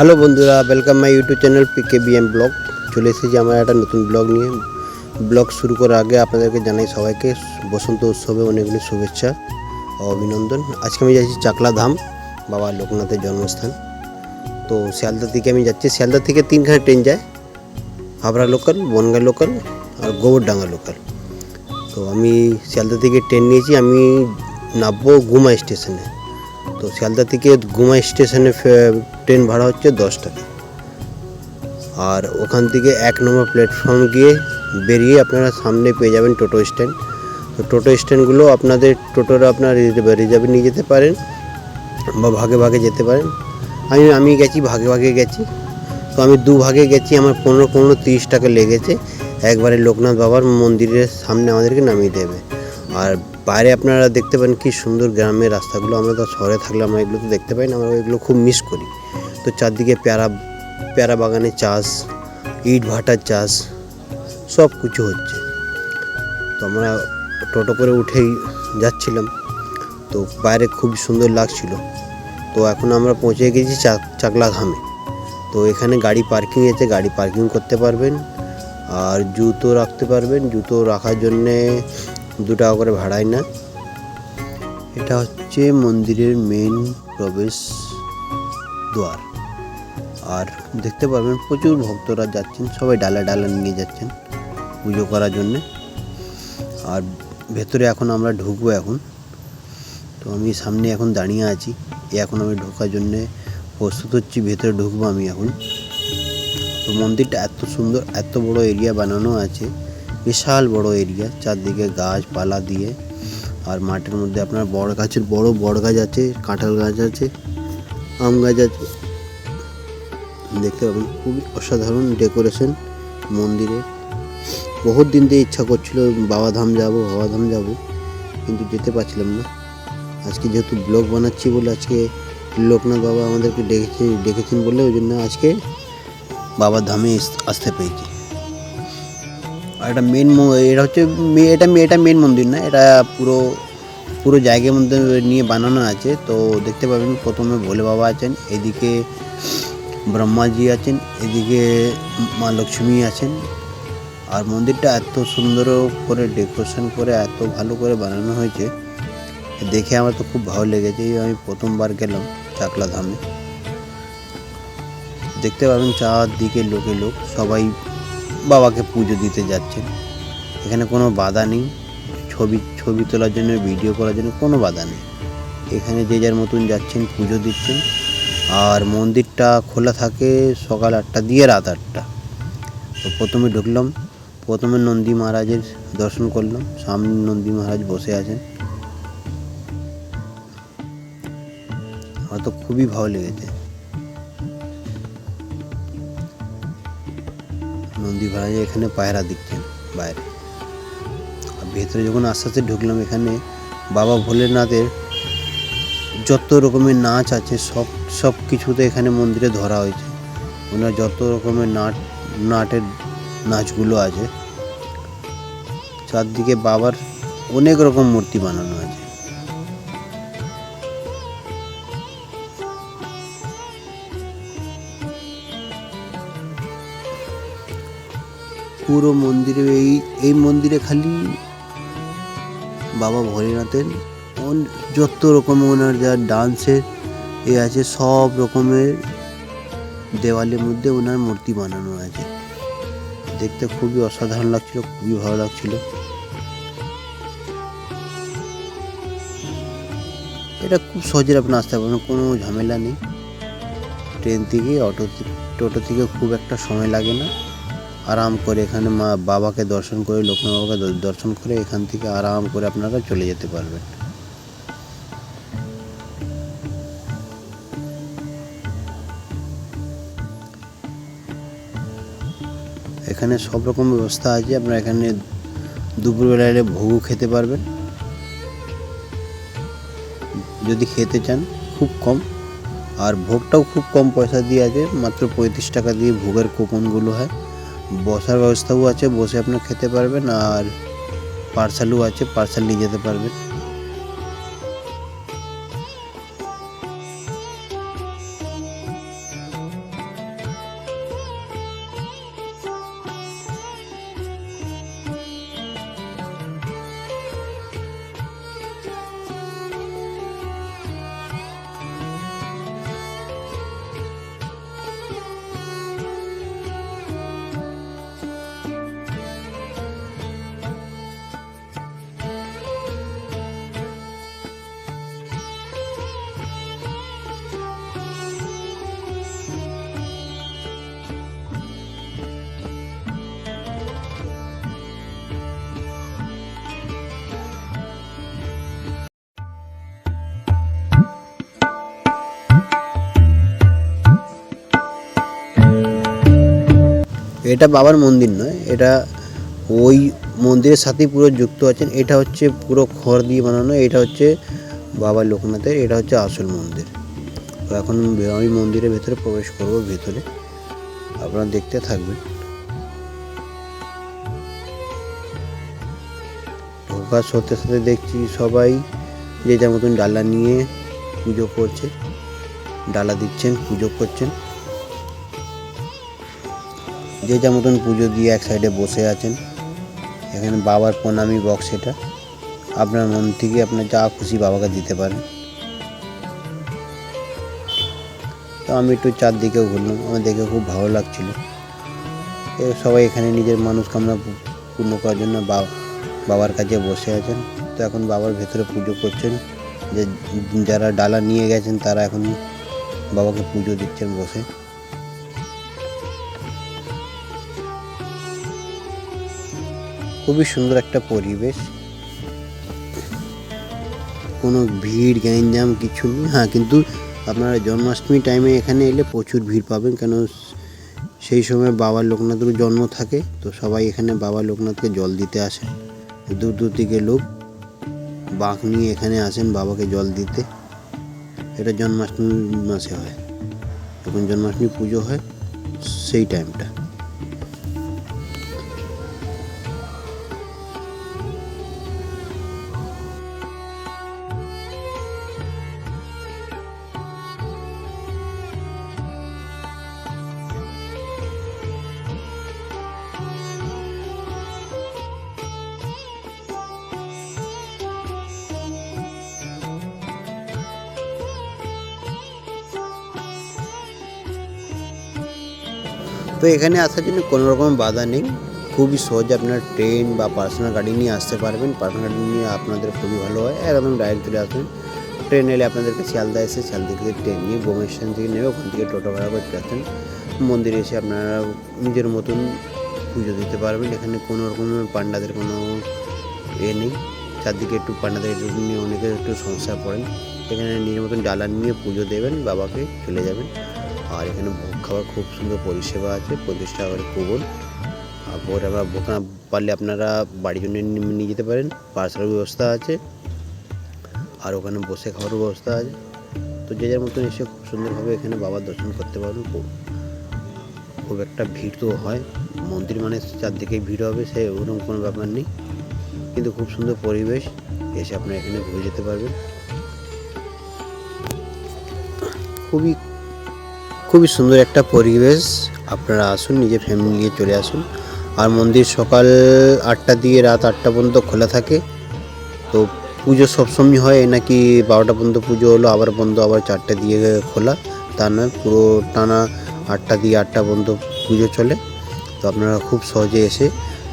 Hello বন্ধুরা, welcome my YouTube channel P K B M blog. চলে এসেছি আমার একটা নতুন ব্লগ নিয়ে। ব্লগ শুরু করার আগে আপনাদেরকে জানাই সবাইকে বসন্ত উৎসবে অনেকগুলি শুভেচ্ছা ও অভিনন্দন। আজকে আমি যাচ্ছি চাকলা ধাম, বাবা লোকনাথের জন্মস্থান। তো শিয়ালদা থেকে আমি যাচ্ছি। শিয়ালদা থেকে 3খানা ট্রেন যায়, হাবড়া লোকাল, বনগাঁ লোকাল আর গোবরডাঙ্গা লোকাল। তো আমি শিয়ালদা থেকে ট্রেন নিয়েছি, আমি নামবো গুমা স্টেশনে। তো শিয়ালদা থেকে গুমা স্টেশনে ট্রেন ভাড়া হচ্ছে 10 টাকা। আর ওখান থেকে 1 নম্বর প্ল্যাটফর্ম গিয়ে বেরিয়ে আপনারা সামনে পেয়ে যাবেন টোটো স্ট্যান্ড। তো টোটো স্ট্যান্ডগুলো আপনাদের টোটোরা আপনারা রিজার্ভে নিয়ে যেতে পারেন বা ভাগে ভাগে যেতে পারেন। আমি গেছি ভাগে ভাগে গেছি। তো আমি 2 ভাগে গেছি, আমার 15-30 টাকা লেগেছে। একবারে লোকনাথ বাবার মন্দিরের সামনে আমাদেরকে নামিয়ে দেবে। আর বাইরে আপনারা দেখতে পান কি সুন্দর গ্রামের রাস্তাগুলো। আমরা তো শহরে থাকলে আমরা এগুলো তো দেখতে পাই না, আমরা এগুলো খুব মিস করি। তো চারদিকে পেয়ারা বাগানের চাষ, ইট ভাটার চাষ, সব কিছু হচ্ছে। তো আমরা টোটো করে উঠেই যাচ্ছিলাম, তো বাইরে খুব সুন্দর লাগছিল। তো এখন আমরা পৌঁছে গেছি চাকলা ধামে। তো এখানে গাড়ি পার্কিং আছে, গাড়ি পার্কিং করতে পারবেন আর জুতো রাখতে পারবেন। জুতো রাখার জন্যে 2 টাকা করে ভাড়াই না। এটা হচ্ছে মন্দিরের মেন প্রবেশ দ্বার। আর দেখতে পারবেন প্রচুর ভক্তরা যাচ্ছেন, সবাই ডালা ডালা নিয়ে যাচ্ছেন পুজো করার জন্যে। আর ভেতরে এখন আমরা ঢুকবো এখন। তো আমি সামনে এখন দাঁড়িয়ে আছি, এখন আমি ঢোকার জন্যে প্রস্তুত হচ্ছি, ভেতরে ঢুকবো আমি এখন। তো মন্দিরটা এত সুন্দর, এত বড় এরিয়া বানানো আছে, বিশাল বড় এরিয়া, চারদিকে গাছপালা দিয়ে। আর মাঠের মধ্যে আপনার বড় গাছ আছে, কাঁঠাল গাছ আছে, আম গাছ আছে, দেখতে পাবেন। খুবই অসাধারণ ডেকোরেশন মন্দিরে। বহুত দিন থেকে ইচ্ছা করছিল বাবাধাম যাব, কিন্তু যেতে পারছিলাম না। আজকে যেহেতু ব্লগ বানাচ্ছি বলে, আজকে লোকনাথ বাবা আমাদেরকে ডেকেছেন বলে, ওই জন্য আজকে বাবার ধামে আসতে পেরেছি। আর এটা এটা মেন মন্দির না, এটা পুরো জায়গার মধ্যে নিয়ে বানানো আছে। তো দেখতে পাবেন প্রথমে ভোলে বাবা আছেন, এদিকে ব্রহ্মাজি আছেন, এদিকে মা লক্ষ্মী আছেন। আর মন্দিরটা এত সুন্দর করে ডেকোরেশন করে, এত ভালো করে বানানো হয়েছে, দেখে আমার তো খুব ভালো লেগেছে। আমি প্রথমবার গেলাম চাকলা ধামে। দেখতে পাবেন চারদিকে লোক সবাই বাবাকে পুজো দিতে যাচ্ছেন। এখানে কোনো বাধা নেই, ছবি তোলার জন্য, ভিডিও করার জন্য কোনো বাধা নেই। এখানে যে যার মতন যাচ্ছেন, পুজো দিচ্ছেন। আর মন্দিরটা খোলা থাকে সকাল 8টা দিয়ে রাত 8টা। তো প্রথমে ঢুকলাম, প্রথমে নন্দী মহারাজের দর্শন করলাম। সামনে নন্দী মহারাজ বসে আছেন, আমার তো খুবই ভালো লেগেছে। নন্দী মহারাজ এখানে পায়রা দিচ্ছেন বাইরে। আর ভেতরে যখন আস্তে আস্তে ঢুকলাম, এখানে বাবা ভোলেনাথের যত রকমের নাচ আছে সব কিছুতে এখানে মন্দিরে ধরা হয়েছে। ওনার যত রকমের নাচগুলো আছে, চারদিকে বাবার অনেক রকম মূর্তি বানানো আছে। পুরো মন্দিরে এই মন্দিরে খালি বাবা ভোলেনাথের যত রকমের ওনার যা ডান্সের আছে, সব রকমের দেওয়ালের মধ্যে ওনার মূর্তি বানানো আছে। দেখতে খুবই অসাধারণ লাগছিল, খুবই ভালো লাগছিল। এটা খুব সহজে আপনি আসতে পারবেন, কোনো ঝামেলা নেই। ট্রেন থেকে টোটো থেকে খুব একটা সময় লাগে না। আরাম করে এখানে বাবাকে দর্শন করে, লোকনাথ বাবাকে দর্শন করে এখান থেকে আরাম করে আপনারা চলে যেতে পারবেন। এখানে সব রকম ব্যবস্থা আছে, আপনারা এখানে দুপুরবেলায় ভোগও খেতে পারবেন যদি খেতে চান, খুব কম। আর ভোগটাও খুব কম পয়সা দিয়ে আছে, মাত্র 35 টাকা দিয়ে ভোগের কুপনগুলো হয়। বসার ব্যবস্থাও আছে, বসে আপনারা খেতে পারবেন। আর পার্সেলও আছে, পার্সেল নিয়ে যেতে পারবেন। এটা বাবার মন্দির নয়, এটা ওই মন্দিরের সাথেই পুরো যুক্ত আছেন। এটা হচ্ছে পুরো খড় দিয়ে বানানো, এটা হচ্ছে বাবা লোকনাথের, এটা হচ্ছে আসল মন্দির। তো এখন আমি মন্দিরের ভেতরে প্রবেশ করব, ভেতরে আপনারা দেখতে থাকবেন। ঢোকার সাথে সাথে দেখছি সবাই যে যার মতন ডালা নিয়ে পুজো করছে, ডালা দিচ্ছেন, পুজো করছেন। যে যার মতন পুজো দিয়ে এক সাইডে বসে আছেন। এখানে বাবার প্রণামী বক্স, এটা আপনার মন থেকে আপনার যা খুশি বাবাকে দিতে পারেন। তো আমি একটু চারদিকেও ঘুরলাম, আমার দেখে খুব ভালো লাগছিল। সবাই এখানে নিজের মনস্কামনা পূর্ণ করার জন্য বাবার কাছে বসে আছেন। তো এখন বাবার ভেতরে পুজো করছেন, যে যারা ডালা নিয়ে গেছেন তারা এখন বাবাকে পুজো দিচ্ছেন বসে। খুবই সুন্দর একটা পরিবেশ, কোনো ভিড় গ্যাঞ্জাম কিছু নেই। হ্যাঁ, কিন্তু আপনারা জন্মাষ্টমী টাইমে এখানে এলে প্রচুর ভিড় পাবেন, কেন সেই সময় বাবা লোকনাথের জন্ম থাকে। তো সবাই এখানে বাবা লোকনাথকে জল দিতে আসে, দূর দূর থেকে লোক বাঁক নিয়ে এখানে আসেন বাবাকে জল দিতে। এটা জন্মাষ্টমী মাসে হয়, যখন জন্মাষ্টমী পুজো হয় সেই টাইমটা। তো এখানে আসার জন্য কোনো রকম বাধা নেই, খুবই সহজে আপনার ট্রেন বা পার্সোনাল গাড়ি নিয়ে আসতে পারবেন। পার্সোনাল গাড়ি নিয়ে আপনাদের খুবই ভালো হয়, একদম ডাইরেক্ট চলে আসবেন। ট্রেন এলে আপনাদেরকে শিয়ালদা এসে শিয়ালদা থেকে ট্রেন নিয়ে বোমা স্টেশন থেকে নেবে, ওখান থেকে টোটো ভাড়া করে চলে আসবেন। মন্দিরে এসে আপনারা নিজের মতন পুজো দিতে পারবেন। এখানে কোনো রকমের পান্ডাদের কোনো নেই, চারদিকে একটু পান্ডাদের নিয়ে অনেকে একটু সমস্যা পড়েন। এখানে নিজের মতন ডালা নিয়ে পুজো দেবেন, বাবাকে চলে যাবেন। আর এখানে ভোগ খাওয়ার খুব সুন্দর পরিষেবা আছে, 25 টাকা করে কুপন। আর ভোগ আমরা ভোগ না পারলে আপনারা বাড়ির জন্য নিয়ে যেতে পারেন, পার্সেলের ব্যবস্থা আছে, আর ওখানে বসে খাওয়ার ব্যবস্থা আছে। তো যে যার মতন এসে খুব সুন্দরভাবে এখানে বাবার দর্শন করতে পারবেন। খুব একটা ভিড় তো হয়, মন্দির মানে চারদিকেই ভিড় হবে, সে ওরকম কোনো ব্যাপার নেই, কিন্তু খুব সুন্দর পরিবেশ, এসে আপনারা এখানে ঘুরে যেতে পারবেন। খুবই সুন্দর একটা পরিবেশ, আপনারা আসুন, নিজের ফ্যামিলি নিয়ে চলে আসুন। আর মন্দির সকাল 8টা দিয়ে রাত 8টা পর্যন্ত খোলা থাকে। তো পুজো সবসময় হয় নাকি 12টা পর্যন্ত পুজো হলো, আবার বন্ধ আবার 4টে দিয়ে খোলা, তা নয়, পুরো টানা 8টা দিয়ে 8টা পর্যন্ত পুজো চলে। তো আপনারা খুব সহজে এসে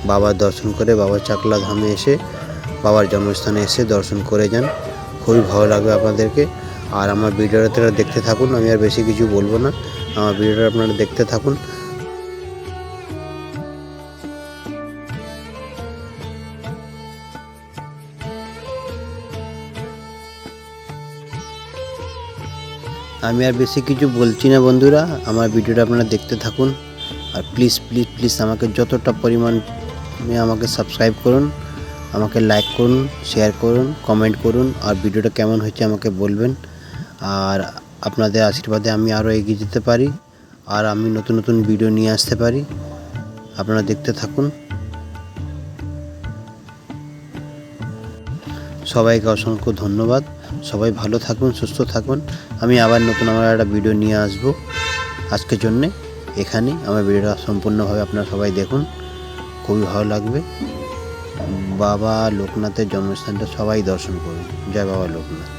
বাবার দর্শন করে, বাবার চাকলা ধামে এসে, বাবার জন্মস্থানে এসে দর্শন করে যান, খুবই ভালো লাগবে আপনাদেরকে। আর আমার ভিডিওটা দেখতে থাকুন, আমি আর বেশি কিছু বলবো না, আমার ভিডিওটা আপনারা দেখতে থাকুন। আমি আর বেশি কিছু বলছি না বন্ধুরা, আমার ভিডিওটা আপনারা দেখতে থাকুন। আর প্লিজ প্লিজ প্লিজ আমাকে যতটা পরিমাণে আমাকে সাবস্ক্রাইব করুন, আমাকে লাইক করুন, শেয়ার করুন, কমেন্ট করুন, আর ভিডিওটা কেমন হয়েছে আমাকে বলবেন। আর আপনাদের আশীর্বাদে আমি আরও এগিয়ে যেতে পারি, আর আমি নতুন নতুন ভিডিও নিয়ে আসতে পারি। আপনারা দেখতে থাকুন। সবাইকে অসংখ্য ধন্যবাদ, সবাই ভালো থাকুন, সুস্থ থাকুন। আমি আবার নতুন আমার একটা ভিডিও নিয়ে আসব। আজকের জন্যে এখানেই আমার ভিডিওটা সম্পূর্ণভাবে আপনারা সবাই দেখুন, খুবই ভালো লাগবে। বাবা লোকনাথের জন্মস্থানটা সবাই দর্শন করুন। জয় বাবা লোকনাথ।